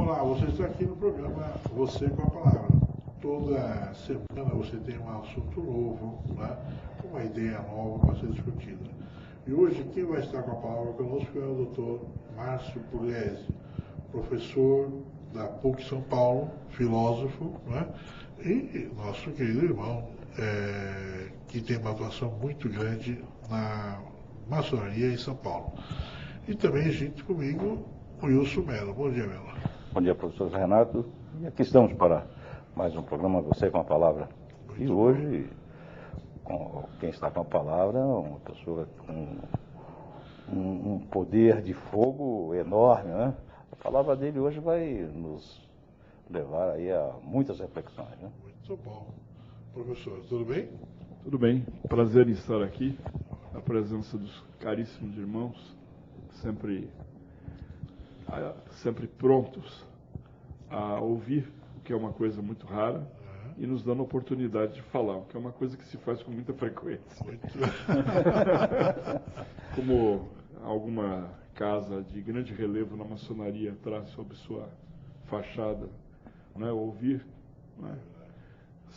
Olá, você está aqui no programa Você com a Palavra. Toda semana você tem um assunto novo, né? Uma ideia nova para ser discutida. E hoje quem vai estar com a palavra conosco é o Dr. Márcio Pugliese, professor da PUC São Paulo, filósofo, né? E nosso querido irmão, que tem uma atuação muito grande na maçonaria em São Paulo. E também junto comigo, o Wilson Mello. Bom dia, Mello. Bom dia, professor Renato. E aqui estamos para mais um programa Você com a Palavra. Muito e hoje, quem está com a palavra é uma pessoa com um poder de fogo enorme, né? A palavra dele hoje vai nos levar aí a muitas reflexões, né? Muito bom. Professor, tudo bem? Tudo bem, prazer em estar aqui, na presença dos caríssimos irmãos, sempre prontos a ouvir, o que é uma coisa muito rara, e nos dando a oportunidade de falar, o que é uma coisa que se faz com muita frequência. Como alguma casa de grande relevo na maçonaria traz sob sua fachada, né, ouvir, né,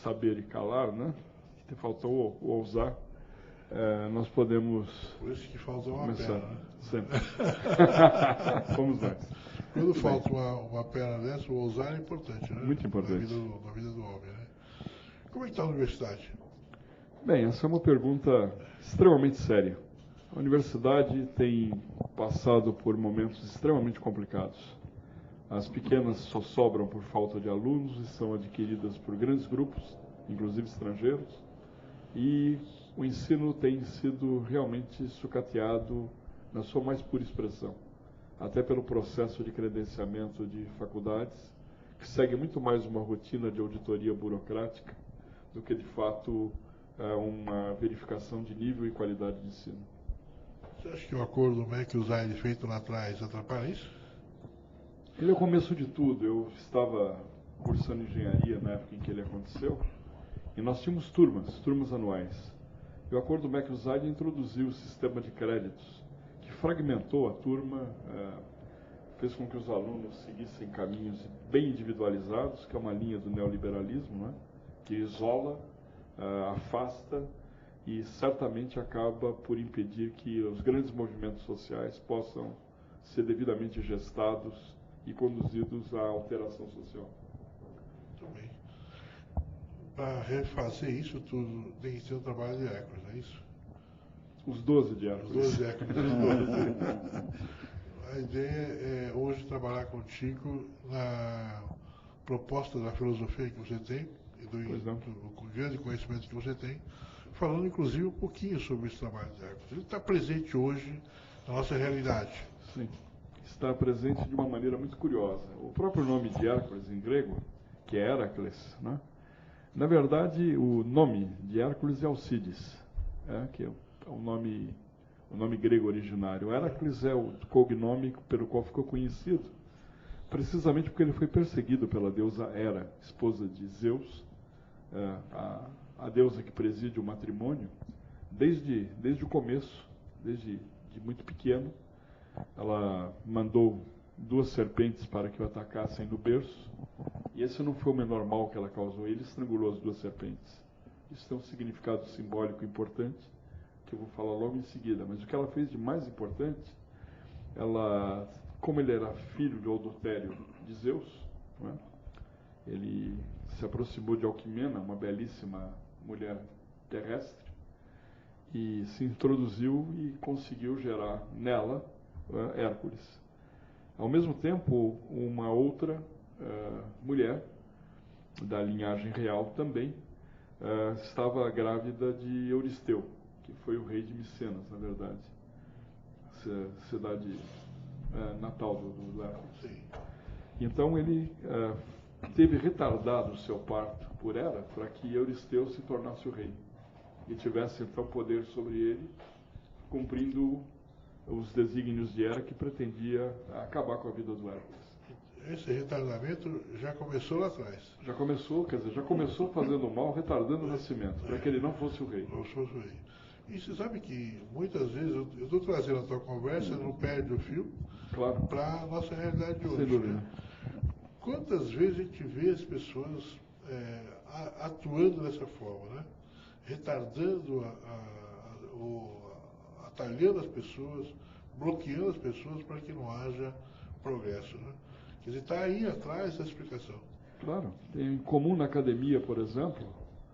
saber e calar, né? Faltou ousar, nós podemos. Por isso que falta uma começar, perna. Sempre. Vamos lá. Quando falta uma perna dessa, o ousar é importante, né? Muito importante. Na vida do homem, né? Como é que está a universidade? Bem, essa é uma pergunta extremamente séria. A universidade tem passado por momentos extremamente complicados. As pequenas só sobram por falta de alunos e são adquiridas por grandes grupos, inclusive estrangeiros, e o ensino tem sido realmente sucateado na sua mais pura expressão, até pelo processo de credenciamento de faculdades, que segue muito mais uma rotina de auditoria burocrática do que, de fato, uma verificação de nível e qualidade de ensino. Você acha que o acordo MEC-USAID feito lá atrás atrapalha isso? Ele é o começo de tudo. Eu estava cursando engenharia na época em que ele aconteceu, e nós tínhamos turmas anuais. E o acordo MEC-USAID introduziu o sistema de créditos, que fragmentou a turma, fez com que os alunos seguissem caminhos bem individualizados, que é uma linha do neoliberalismo, né? Que isola, afasta e certamente acaba por impedir que os grandes movimentos sociais possam ser devidamente gestados e conduzidos à alteração social. Muito bem. Para refazer isso tudo, tem que ser um trabalho de Hércules, não é isso? Os 12 de Hércules. Os 12 Hércules. A ideia é hoje trabalhar contigo na proposta da filosofia que você tem, e do grande conhecimento que você tem, falando inclusive um pouquinho sobre esse trabalho de Hércules. Ele está presente hoje na nossa realidade. Sim, está presente de uma maneira muito curiosa. O próprio nome de Hércules em grego, que é Heracles, né? Na verdade, o nome de Hércules é Alcides, que é o nome grego originário. Heracles é o cognome pelo qual ficou conhecido, precisamente porque ele foi perseguido pela deusa Hera, esposa de Zeus, a deusa que preside o matrimônio, desde o começo, desde muito pequeno. Ela mandou 2 serpentes para que o atacassem no berço, e esse não foi o menor mal que ela causou, ele estrangulou as 2 serpentes. Isso tem um significado simbólico importante, que eu vou falar logo em seguida, mas o que ela fez de mais importante, como ele era filho de Odotério de Zeus, né, ele se aproximou de Alquimena, uma belíssima mulher terrestre, e se introduziu e conseguiu gerar nela Hércules. Ao mesmo tempo, uma outra mulher, da linhagem real também, estava grávida de Euristeu, que foi o rei de Micenas, na verdade, cidade natal do Hércules. Então ele teve retardado o seu parto por Hera para que Euristeu se tornasse o rei e tivesse então poder sobre ele, cumprindo os desígnios de Hera, que pretendia acabar com a vida do Hércules. Esse retardamento já começou lá atrás. Já começou fazendo mal, retardando o nascimento, para que ele não fosse o rei. Não fosse o rei. E você sabe que muitas vezes, eu estou trazendo a tua conversa, não perde o fio, Claro. para a nossa realidade de hoje. Sem dúvida. Né? quantas vezes a gente vê as pessoas atuando dessa forma, né? Retardando, atalhando as pessoas, bloqueando as pessoas para que não haja progresso, né? Quer dizer, está aí atrás da explicação. Claro. Tem em comum na academia, por exemplo,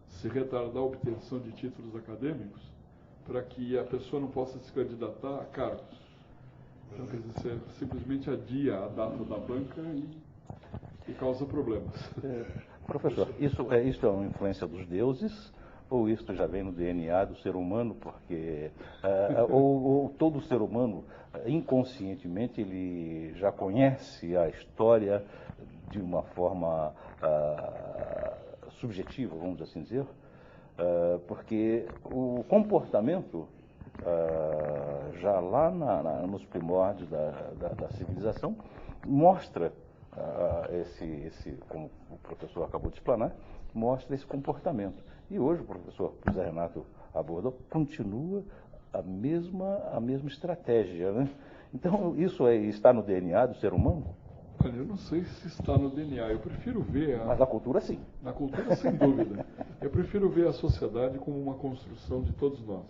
se retardar a obtenção de títulos acadêmicos para que a pessoa não possa se candidatar a cargos. Então, quer dizer, você simplesmente adia a data da banca e causa problemas. Professor, isso é uma influência dos deuses ou isso já vem no DNA do ser humano? Porque ou todo ser humano, inconscientemente, ele já conhece a história de uma forma subjetiva, vamos assim dizer? Porque o comportamento, já lá nos primórdios da civilização, mostra como o professor acabou de explanar, mostra esse comportamento. E hoje o professor José Renato abordou, continua a mesma estratégia, né? Então, isso está no DNA do ser humano? Olha, eu não sei se está no DNA, eu prefiro ver... Mas na cultura, sim. Na cultura, sem dúvida. Eu prefiro ver a sociedade como uma construção de todos nós.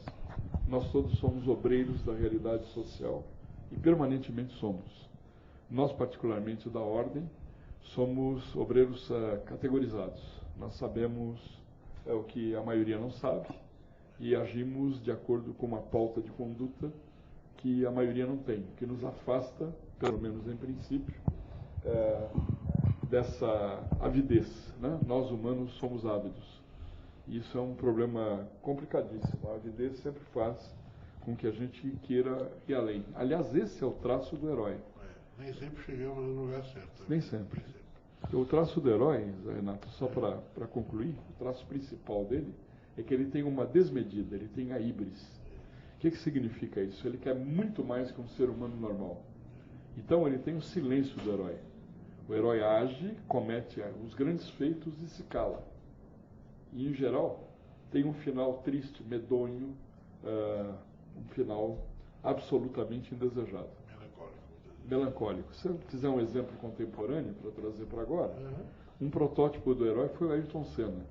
Nós todos somos obreiros da realidade social e permanentemente somos. Nós, particularmente da ordem, somos obreiros categorizados. Nós sabemos o que a maioria não sabe e agimos de acordo com uma pauta de conduta que a maioria não tem, que nos afasta, pelo menos em princípio, dessa avidez, né? Nós humanos somos ávidos. Isso é um problema complicadíssimo. A avidez sempre faz com que a gente queira ir além. Aliás, esse é o traço do herói. Nem sempre chegamos no lugar certo. Nem sempre. O traço do herói, Renato, só para concluir, o traço principal dele é que ele tem uma desmedida, ele tem a híbris. O que significa isso? Ele quer muito mais que um ser humano normal. Então ele tem o silêncio do herói. O herói age, comete os grandes feitos e se cala. E, em geral, tem um final triste, medonho, um final absolutamente indesejado. Melancólico. Se eu fizer um exemplo contemporâneo para trazer para agora, um protótipo do herói foi o Ayrton Senna.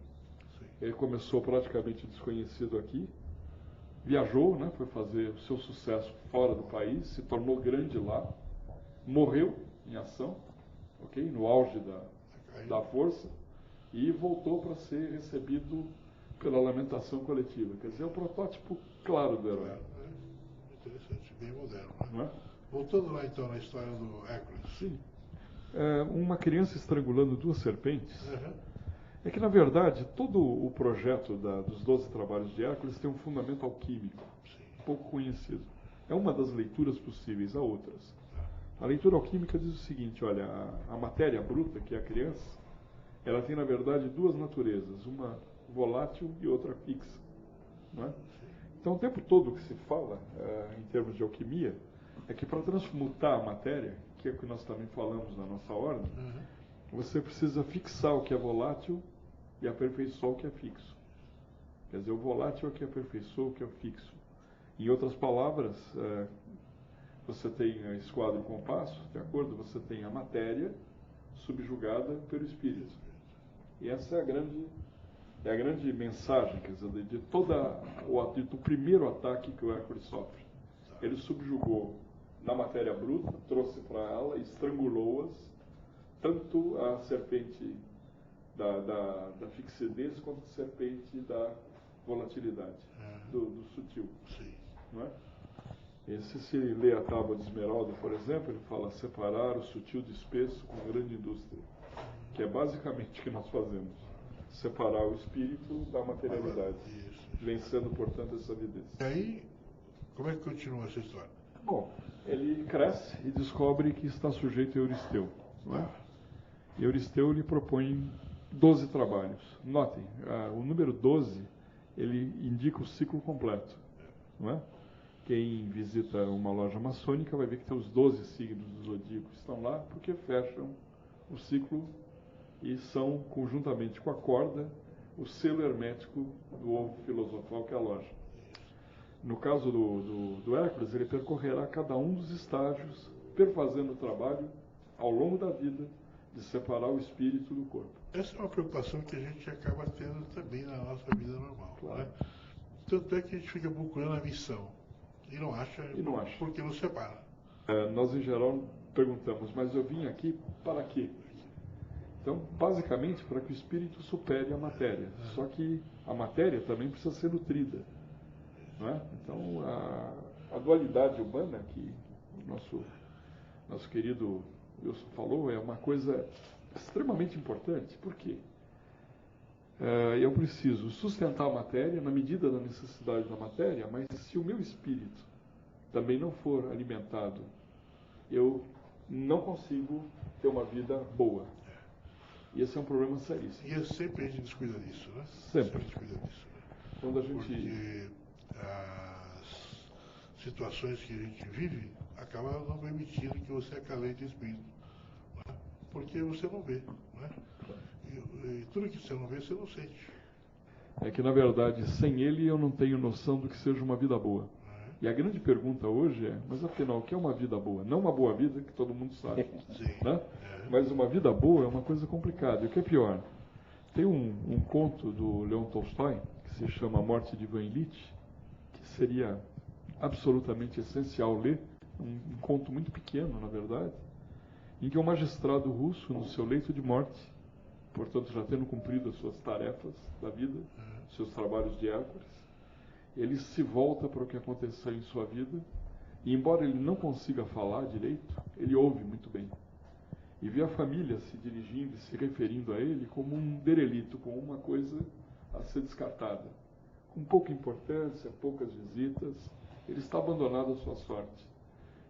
Ele começou praticamente desconhecido aqui, viajou, né, foi fazer o seu sucesso fora do país, se tornou grande lá, morreu em ação, okay, no auge da força, e voltou para ser recebido pela lamentação coletiva. Quer dizer, é um protótipo claro do herói. Interessante, bem moderno. Né? Não é? Voltando lá então na história do Hércules. Sim. Uma criança estrangulando duas serpentes. É que, na verdade, todo o projeto dos 12 trabalhos de Hércules tem um fundamento alquímico, pouco conhecido. É uma das leituras possíveis, há outras. A leitura alquímica diz o seguinte, olha, a matéria bruta, que é a criança, ela tem, na verdade, duas naturezas, uma volátil e outra fixa. Não é? Então, o tempo todo que se fala, em termos de alquimia, é que para transmutar a matéria, que é o que nós também falamos na nossa ordem, você precisa fixar o que é volátil e aperfeiçoar o que é fixo. Quer dizer, o volátil é o que aperfeiçoa o que é fixo. Em outras palavras, você tem a esquadra e o compasso, de acordo? Você tem a matéria subjugada pelo espírito. E essa é a grande mensagem, quer dizer, do primeiro ataque que o Hércules sofre. Ele subjugou na matéria bruta, trouxe para ela, estrangulou-as, tanto a serpente da fixidez quanto a serpente da volatilidade, do sutil. Não é? Se lê a Tábua de Esmeralda, por exemplo, ele fala separar o sutil do espesso com grande indústria, que é basicamente o que nós fazemos, separar o espírito da materialidade, vencendo, portanto, essa avidez. E aí, como é que continua essa história? Bom, ele cresce e descobre que está sujeito a Euristeu. Não é? E Euristeu lhe propõe 12 trabalhos. Notem, o número 12, ele indica o ciclo completo. Não é? Quem visita uma loja maçônica vai ver que tem os 12 signos do zodíaco que estão lá, porque fecham o ciclo e são, conjuntamente com a corda, o selo hermético do ovo filosofal que é a loja. No caso do Hércules, ele percorrerá cada um dos estágios, perfazendo o trabalho ao longo da vida, de separar o espírito do corpo. Essa é uma preocupação que a gente acaba tendo também na nossa vida normal. Claro. Né? Tanto é que a gente fica procurando a missão e não acha, porque não separa. Nós, em geral, perguntamos, mas eu vim aqui para quê? Então, basicamente, para que o espírito supere a matéria. Só que a matéria também precisa ser nutrida. Não é? Então, a dualidade humana, que o nosso querido Wilson falou, é uma coisa extremamente importante. Por quê? Eu preciso sustentar a matéria na medida da necessidade da matéria, mas se o meu espírito também não for alimentado, eu não consigo ter uma vida boa. E esse é um problema seríssimo. E sempre a gente descuida disso, né? Sempre. A gente descuida disso. Né? Quando a gente... Porque as situações que a gente vive acabam não permitindo que você acalente o espírito. Né? Porque você não vê. Né? E tudo que você não vê, você não sente. É que, na verdade, sem ele eu não tenho noção do que seja uma vida boa. E a grande pergunta hoje é, mas afinal, o que é uma vida boa? Não uma boa vida, que todo mundo sabe. Sim. Né? Mas uma vida boa é uma coisa complicada. E o que é pior? Tem um conto do Leon Tolstói, que se chama A Morte de Ivan Ilitch, que seria absolutamente essencial ler, um conto muito pequeno, na verdade, em que um magistrado russo, no seu leito de morte, portanto já tendo cumprido as suas tarefas da vida, seus trabalhos de Hércules, ele se volta para o que aconteceu em sua vida, e embora ele não consiga falar direito, ele ouve muito bem. E vê a família se dirigindo e se referindo a ele como um derelito, como uma coisa a ser descartada. Com pouca importância, poucas visitas, ele está abandonado à sua sorte.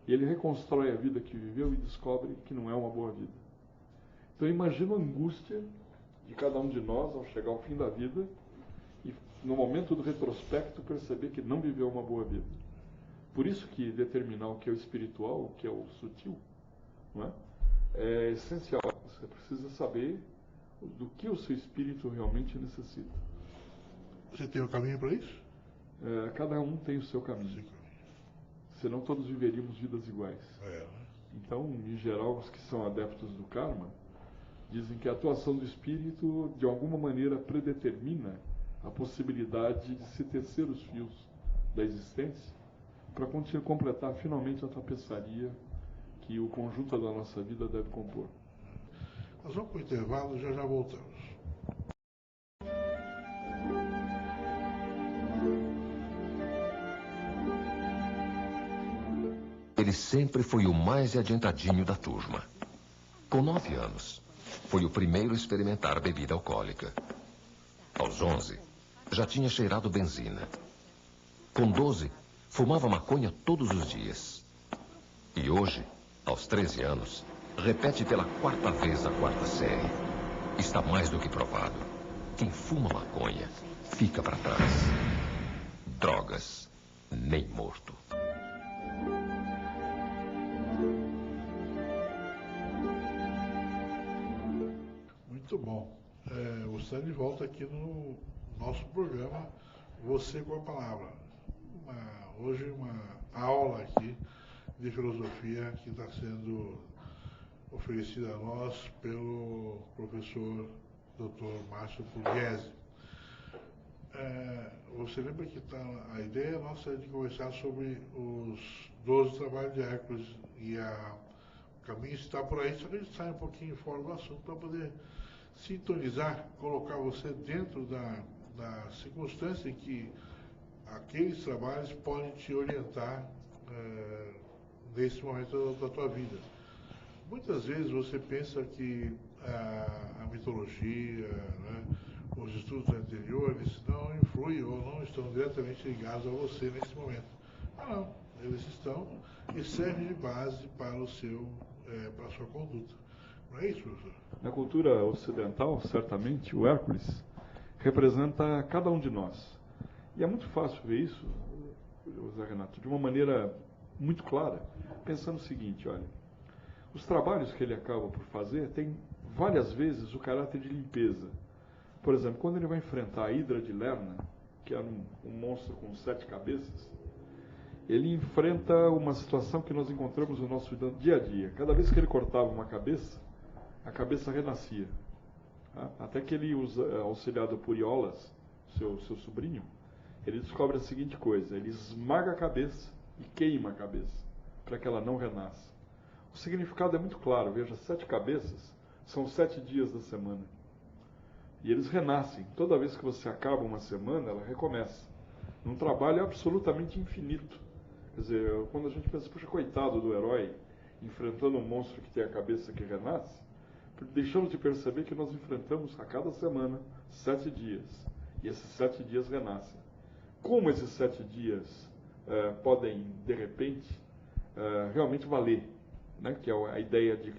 E ele reconstrói a vida que viveu e descobre que não é uma boa vida. Então imagina a angústia de cada um de nós ao chegar ao fim da vida e no momento do retrospecto perceber que não viveu uma boa vida. Por isso que determinar o que é o espiritual, o que é o sutil, não é? É essencial. Você precisa saber do que o seu espírito realmente necessita. Você tem um caminho para isso? Cada um tem o seu caminho. Senão todos viveríamos vidas iguais. Então, em geral, os que são adeptos do karma dizem que a atuação do espírito, de alguma maneira, predetermina a possibilidade de se tecer os fios da existência para completar finalmente a tapeçaria que o conjunto da nossa vida deve compor. Nós vamos para o intervalo e já voltamos. Ele sempre foi o mais adiantadinho da turma. Com 9 anos, foi o primeiro a experimentar bebida alcoólica. Aos 11, já tinha cheirado benzina. Com 12, fumava maconha todos os dias. E hoje, aos 13 anos, repete pela 4ª vez a 4ª série. Está mais do que provado. Quem fuma maconha fica para trás. Drogas, nem morto. Muito bom. Você está de volta aqui no nosso programa Você com a Palavra. Hoje uma aula aqui de filosofia que está sendo oferecida a nós pelo professor Dr. Márcio Pugliese. Você lembra que a ideia nossa é de conversar sobre os 12 trabalhos de Hércules e o caminho está por aí, só que a gente sai um pouquinho fora do assunto para poder sintonizar, colocar você dentro da circunstância em que aqueles trabalhos podem te orientar nesse momento da tua vida. Muitas vezes você pensa que a mitologia, né, os estudos anteriores não influem ou não estão diretamente ligados a você nesse momento. Não, eles estão e servem de base para para a sua conduta. Não é isso, professor? Na cultura ocidental, certamente, o Hércules representa cada um de nós. E é muito fácil ver isso, José Renato, de uma maneira muito clara, pensando o seguinte, olha, os trabalhos que ele acaba por fazer têm várias vezes o caráter de limpeza. Por exemplo, quando ele vai enfrentar a Hidra de Lerna, que era um monstro com 7 cabeças, ele enfrenta uma situação que nós encontramos no nosso dia a dia. Cada vez que ele cortava uma cabeça, a cabeça renascia. Tá? Até que ele, auxiliado por Iolas, seu sobrinho, ele descobre a seguinte coisa: ele esmaga a cabeça e queima a cabeça, para que ela não renasça. O significado é muito claro. Veja, 7 cabeças são 7 dias da semana. E eles renascem. Toda vez que você acaba uma semana, ela recomeça. Num trabalho absolutamente infinito. Quer dizer, quando a gente pensa, puxa, coitado do herói, enfrentando um monstro que tem a cabeça que renasce, deixamos de perceber que nós enfrentamos a cada semana 7 dias. E esses 7 dias renascem. Como esses 7 dias podem, de repente, realmente valer, né? Que é a ideia de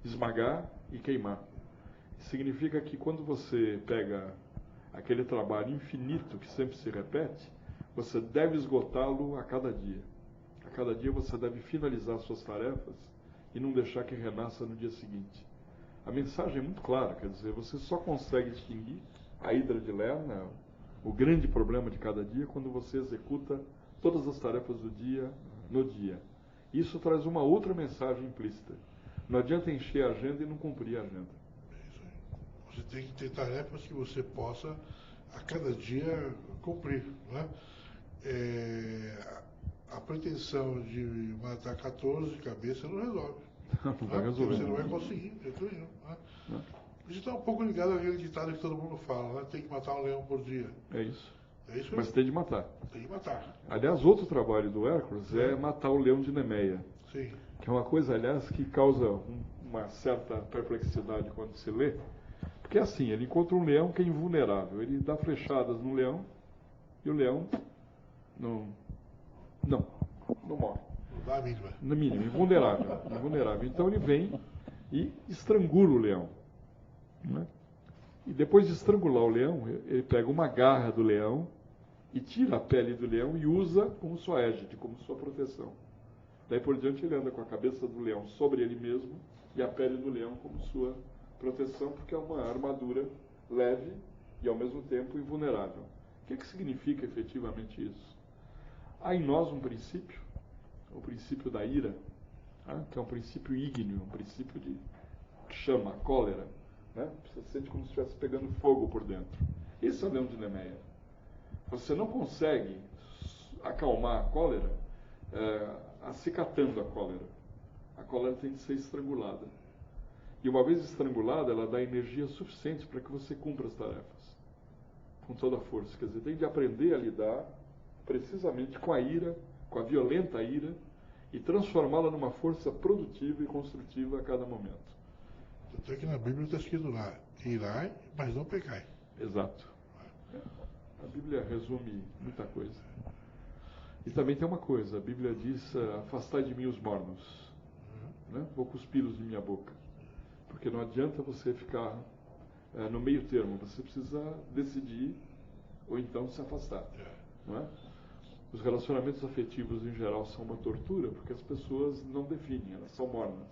esmagar e queimar. Significa que quando você pega aquele trabalho infinito que sempre se repete, você deve esgotá-lo a cada dia. A cada dia você deve finalizar suas tarefas e não deixar que renasça no dia seguinte. A mensagem é muito clara, quer dizer, você só consegue extinguir a hidra de Lerna, o grande problema de cada dia, quando você executa todas as tarefas do dia no dia. Isso traz uma outra mensagem implícita. Não adianta encher a agenda e não cumprir a agenda. Você tem que ter tarefas que você possa, a cada dia, cumprir. Né? A pretensão de matar 14 cabeças não resolve. Não vai resolver. Você não vai conseguir, de jeito nenhum. Né? Isso está um pouco ligado àquele ditado que todo mundo fala, né? Tem que matar um leão por dia. É isso. É isso Mas tem de matar. Tem de matar. Aliás, outro trabalho do Hércules é matar o leão de Nemeia. Sim. Que é uma coisa, aliás, que causa uma certa perplexidade quando se lê. Porque assim, ele encontra um leão que é invulnerável. Ele dá flechadas no leão e o leão não morre. Não dá a mínima. No mínimo, invulnerável. Então ele vem e estrangula o leão. Né? E depois de estrangular o leão, ele pega uma garra do leão e tira a pele do leão e usa como sua égide, como sua proteção. Daí por diante ele anda com a cabeça do leão sobre ele mesmo e a pele do leão como sua proteção, porque é uma armadura leve e ao mesmo tempo invulnerável. O que significa efetivamente isso? Há em nós um princípio, o princípio da ira, que é um princípio ígneo, um princípio de chama, cólera. Né? Você sente como se estivesse pegando fogo por dentro. Esse é o leão de Nemeia. Você não consegue acalmar a cólera acicatando a cólera. A cólera tem que ser estrangulada. E uma vez estrangulada, ela dá energia suficiente para que você cumpra as tarefas. Com toda a força. Quer dizer, tem de aprender a lidar precisamente com a ira, com a violenta ira, e transformá-la numa força produtiva e construtiva a cada momento. Até que na Bíblia está escrito lá, irai, mas não pecai. Exato. A Bíblia resume muita coisa. E também tem uma coisa, a Bíblia diz, afastai de mim os mornos. Né? Vou cuspi-los de minha boca. Porque não adianta você ficar no meio termo, você precisa decidir ou então se afastar. Não é? Os relacionamentos afetivos em geral são uma tortura, porque as pessoas não definem, elas são mornas.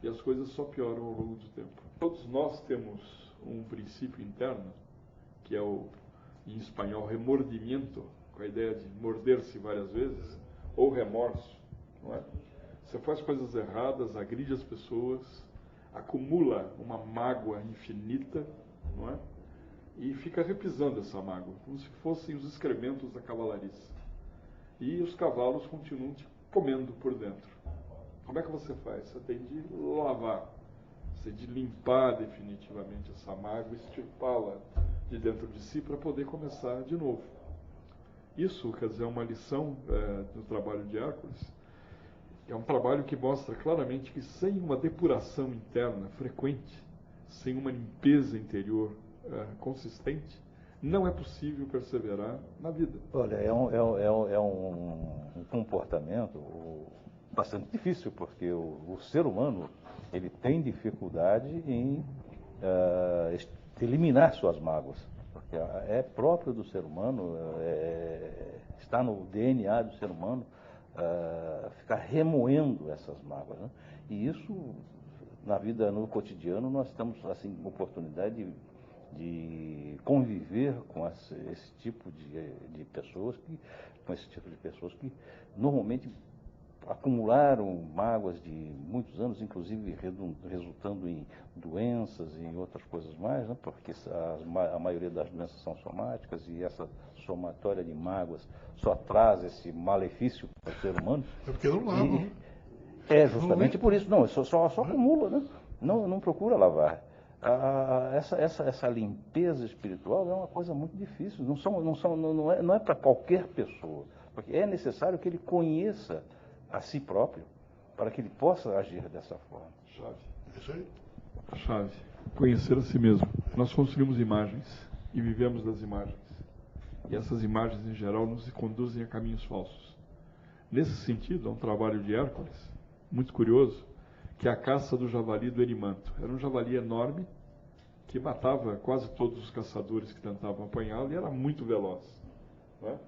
E as coisas só pioram ao longo do tempo. Todos nós temos um princípio interno, que é em espanhol, remordimiento, com a ideia de morder-se várias vezes, ou remorso. Não é? Você faz coisas erradas, agride as pessoas, acumula uma mágoa infinita, não é? E fica repisando essa mágoa, como se fossem os excrementos da cavalariça. E os cavalos continuam te comendo por dentro. Como é que você faz? Você tem de lavar, você tem de limpar definitivamente essa mágoa, extirpá-la de dentro de si para poder começar de novo. Isso, quer dizer, é uma lição do trabalho de Hércules. É um trabalho que mostra claramente que sem uma depuração interna frequente, sem uma limpeza interior consistente, não é possível perseverar na vida. Olha, é um comportamento bastante difícil, porque o ser humano ele tem dificuldade em eliminar suas mágoas, porque é próprio do ser humano, está no DNA do ser humano ficar remoendo essas mágoas. Né? E isso, na vida, no cotidiano, nós temos assim oportunidade de conviver com esse tipo de pessoas, com esse tipo de pessoas que normalmente acumularam mágoas de muitos anos, inclusive resultando em doenças e outras coisas mais, né? Porque a maioria das doenças são somáticas e essa somatória de mágoas só traz esse malefício para o ser humano. É porque não lavam, né? É justamente por isso. Não, só acumula, né? Não procura lavar. Essa limpeza espiritual é uma coisa muito difícil. Não é para qualquer pessoa. Porque é necessário que ele conheça a si próprio para que ele possa agir dessa forma. Chave. Isso aí. Chave. Conhecer a si mesmo. Nós construímos imagens e vivemos das imagens. E essas imagens, em geral, nos conduzem a caminhos falsos. Nesse sentido, há um trabalho de Hércules, muito curioso, que é a caça do javali do Erimanto. Era um javali enorme que matava quase todos os caçadores que tentavam apanhá-lo e era muito veloz. Né?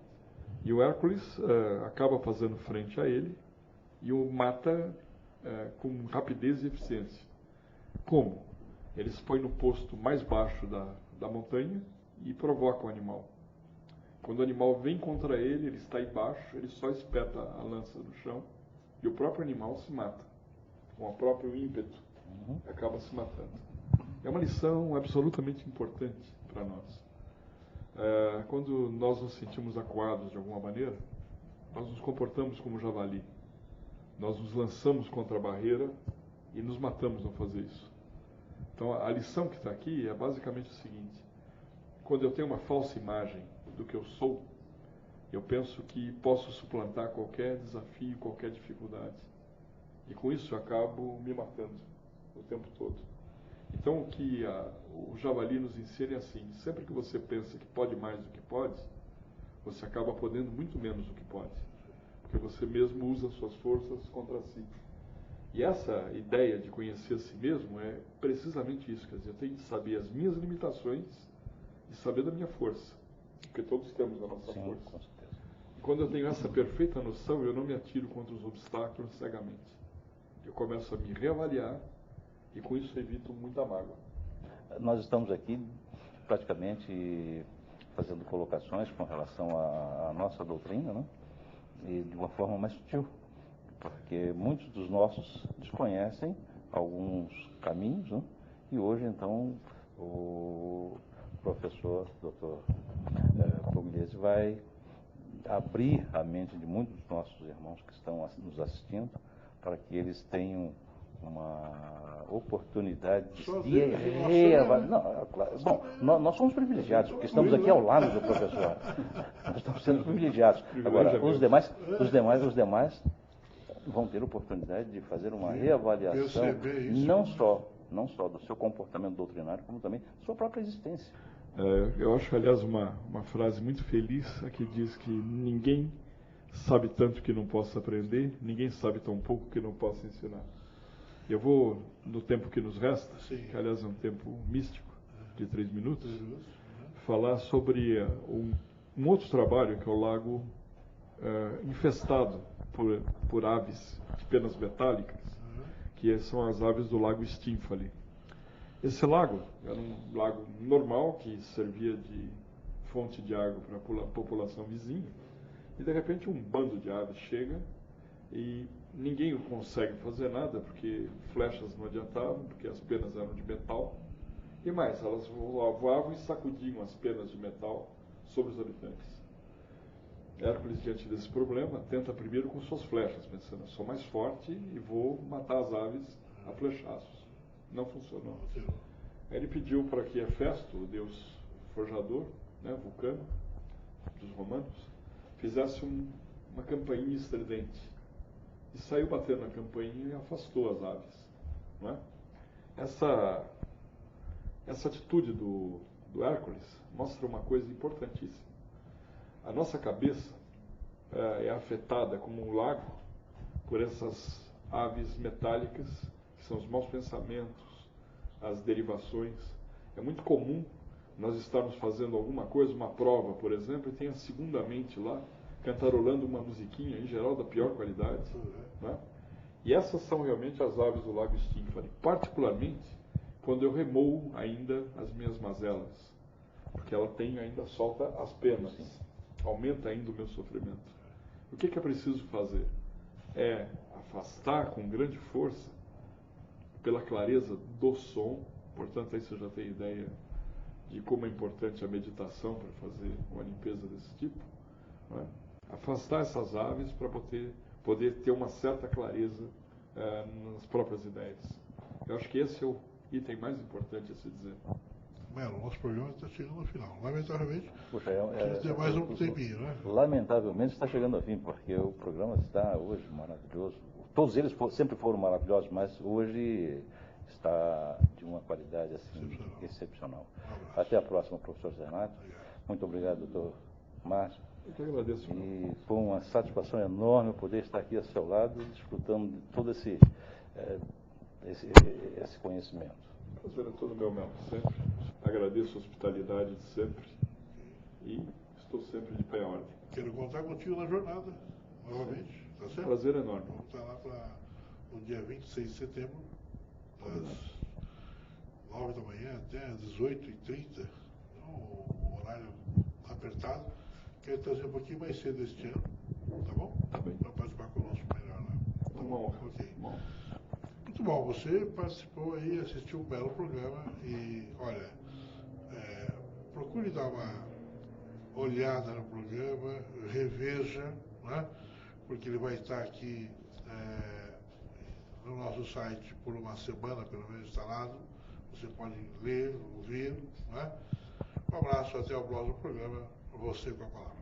E o Hércules acaba fazendo frente a ele e o mata com rapidez e eficiência. Como? Ele se põe no posto mais baixo da montanha e provoca o animal. Quando o animal vem contra ele, ele está embaixo, ele só espeta a lança no chão e o próprio animal se mata. Com o próprio ímpeto, acaba se matando. É uma lição absolutamente importante para nós. Quando nós nos sentimos acuados de alguma maneira, nós nos comportamos como javali. Nós nos lançamos contra a barreira e nos matamos ao fazer isso. Então, a lição que está aqui é basicamente o seguinte: quando eu tenho uma falsa imagem do que eu sou, eu penso que posso suplantar qualquer desafio, qualquer dificuldade. E com isso eu acabo me matando o tempo todo. Então, o que o javali nos ensina é assim: sempre que você pensa que pode mais do que pode, você acaba podendo muito menos do que pode. Porque você mesmo usa suas forças contra si. E essa ideia de conhecer a si mesmo é precisamente isso. Quer dizer, eu tenho que saber as minhas limitações e saber da minha força. Porque todos temos a nossa força. Com certeza. E quando eu tenho essa perfeita noção, eu não me atiro contra os obstáculos cegamente. Eu começo a me reavaliar e com isso evito muita mágoa. Nós estamos aqui praticamente fazendo colocações com relação à nossa doutrina, né? E de uma forma mais sutil, porque muitos dos nossos desconhecem alguns caminhos, né? E hoje, então, o professor, doutor Pugliese, vai abrir a mente de muitos dos nossos irmãos que estão nos assistindo, para que eles tenham uma oportunidade de reavaliar. Bom, nós somos privilegiados, porque estamos aqui ao lado do professor. Nós estamos sendo privilegiados. Agora, os demais vão ter oportunidade de fazer uma reavaliação, não só do seu comportamento doutrinário, como também da sua própria existência. Eu acho, aliás, uma frase muito feliz, que diz que ninguém sabe tanto que não possa aprender, ninguém sabe tão pouco que não possa ensinar. Eu vou, no tempo que nos resta, que aliás é um tempo místico, de 3 minutos, falar sobre um outro trabalho, que é o lago infestado por aves de penas metálicas, que são as aves do lago Stymphali. Esse lago era um lago normal, que servia de fonte de água para a população vizinha, e de repente um bando de aves chega e ninguém consegue fazer nada, porque flechas não adiantavam, porque as penas eram de metal. E mais, elas voavam e sacudiam as penas de metal sobre os habitantes. Hércules, diante desse problema, tenta primeiro com suas flechas, pensando: eu sou mais forte e vou matar as aves a flechaços. Não funcionou. Aí ele pediu para que Hefesto, o deus forjador, Vulcano, dos romanos, fizesse uma campainha estridente. E saiu batendo na campainha e afastou as aves. Não é? Essa atitude do Hércules mostra uma coisa importantíssima. A nossa cabeça é afetada como um lago por essas aves metálicas, que são os maus pensamentos, as derivações. É muito comum nós estarmos fazendo alguma coisa, uma prova, por exemplo, e tem a segunda mente lá, cantarolando uma musiquinha, em geral da pior qualidade. Né? E essas são realmente as aves do lago Stymphali, particularmente quando eu remoo ainda as minhas mazelas, porque ela ainda solta as penas, aumenta ainda o meu sofrimento. O que é preciso fazer? é afastar com grande força pela clareza do som. Portanto, aí você já tem ideia de como é importante a meditação para fazer uma limpeza desse tipo, não é? Afastar essas aves para poder ter uma certa clareza nas próprias ideias. Eu acho que esse é o item mais importante a se dizer. Melo, nosso programa está chegando ao final. Lamentavelmente, Puxa, precisa ter mais um tempinho, né? Lamentavelmente está chegando ao fim, porque o programa está hoje maravilhoso. Todos eles sempre foram maravilhosos, mas hoje está de uma qualidade assim, excepcional. Até a próxima, professor Zé Renato. Muito obrigado, doutor Márcio. Eu que agradeço. E foi uma satisfação enorme poder estar aqui ao seu lado, desfrutando de todo esse conhecimento. O prazer é todo meu, Melo, sempre. Agradeço a hospitalidade de sempre e estou sempre de pé à ordem. Quero contar contigo na jornada, novamente, tá certo? Prazer enorme. Vamos estar lá no dia 26 de setembro, das 9 da manhã até às 18h30, um horário apertado. Quero trazer um pouquinho mais cedo este ano, tá bom? Tá bem. Para participar conosco melhor lá. Tá Uma honra. Ok. Uma honra. Muito bom, você participou aí, assistiu um belo programa e, olha, procure dar uma olhada no programa, reveja, né? Porque ele vai estar aqui no nosso site por uma semana, pelo menos, instalado. Você pode ler, ouvir, né? Um abraço, até o próximo programa. Você com a palavra.